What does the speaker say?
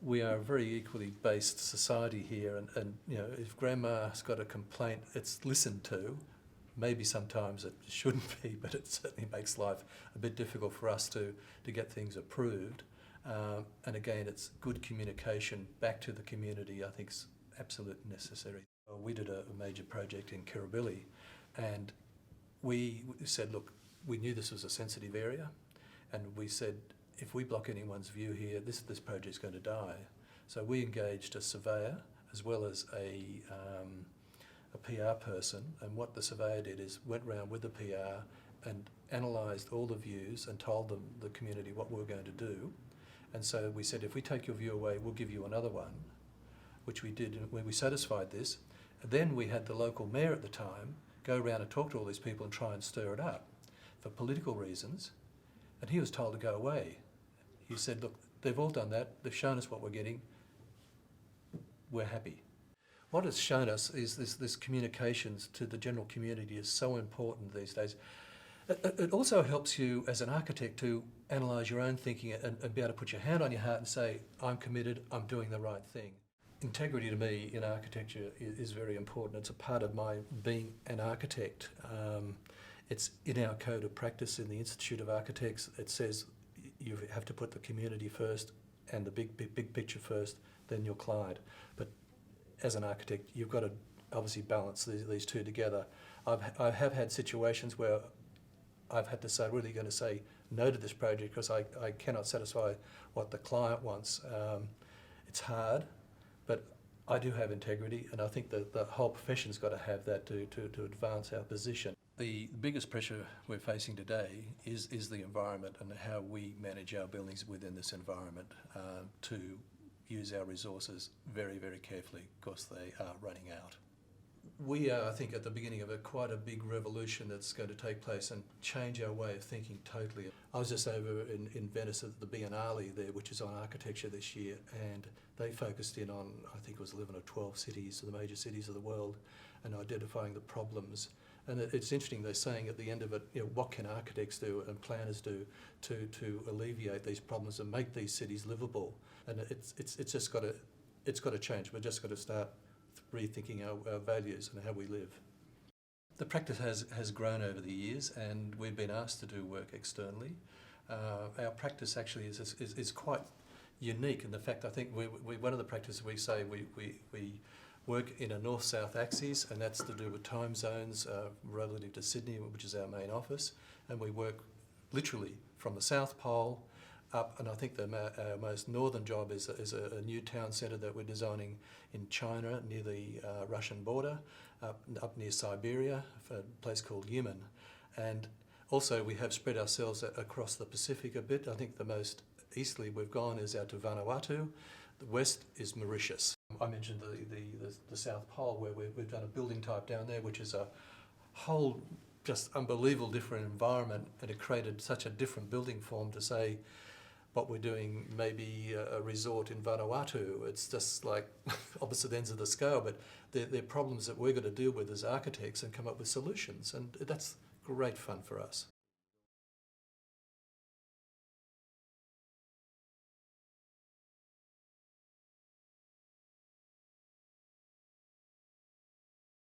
We are a very equally based society here, and you know, if Grandma's got a complaint, it's listened to. Maybe sometimes it shouldn't be, but it certainly makes life a bit difficult for us to get things approved. And again, it's good communication back to the community, I think, is absolutely necessary. We did a major project in Kirribilli, and we said, look, we knew this was a sensitive area, and we said, if we block anyone's view here, this project's going to die. So we engaged a surveyor as well as a PR person, and what the surveyor did is went round with the PR and analysed all the views and told the community what we were going to do. And so we said, if we take your view away, we'll give you another one, which we did. And when we satisfied this, then we had the local mayor at the time go around and talk to all these people and try and stir it up for political reasons, and he was told to go away. He said, look, they've all done that, they've shown us what we're getting, we're happy. What it's shown us is this communications to the general community is so important these days. It also helps you as an architect to analyse your own thinking and be able to put your hand on your heart and say, I'm committed, I'm doing the right thing. Integrity to me in architecture is very important. It's a part of my being an architect. It's in our code of practice in the Institute of Architects. It says you have to put the community first and the big picture first, then your client. But as an architect, you've got to obviously balance these two together. I have had situations where I've had to say, really going to say no to this project because I cannot satisfy what the client wants. It's hard, but I do have integrity, and I think that the whole profession's got to have that to advance our position. The biggest pressure we're facing today is the environment and how we manage our buildings within this environment to use our resources very, very carefully because they are running out. We are, I think, at the beginning of quite a big revolution that's going to take place and change our way of thinking totally. I was just over in Venice at the Biennale there, which is on architecture this year, and they focused in on, I think it was 11 or 12 cities, the major cities of the world, and identifying the problems. And it's interesting, they're saying at the end of it, you know, what can architects do and planners do to alleviate these problems and make these cities livable? And it's just got to change. We've just got to start rethinking our values and how we live. The practice has grown over the years, and we've been asked to do work externally. Our practice actually is quite unique in the fact, I think one of the practices we say we work in a north-south axis, and that's to do with time zones relative to Sydney, which is our main office, and we work literally from the South Pole up, and I think our most northern job is a new town centre that we're designing in China near the Russian border, up near Siberia, a place called Yemen. And also we have spread ourselves across the Pacific a bit. I think the most easterly we've gone is out to Vanuatu. The west is Mauritius. I mentioned the South Pole, where we've done a building type down there, which is a whole just unbelievable different environment, and it created such a different building form to say what we're doing maybe a resort in Vanuatu. It's just like opposite ends of the scale, but they're problems that we're going to deal with as architects and come up with solutions, and that's great fun for us.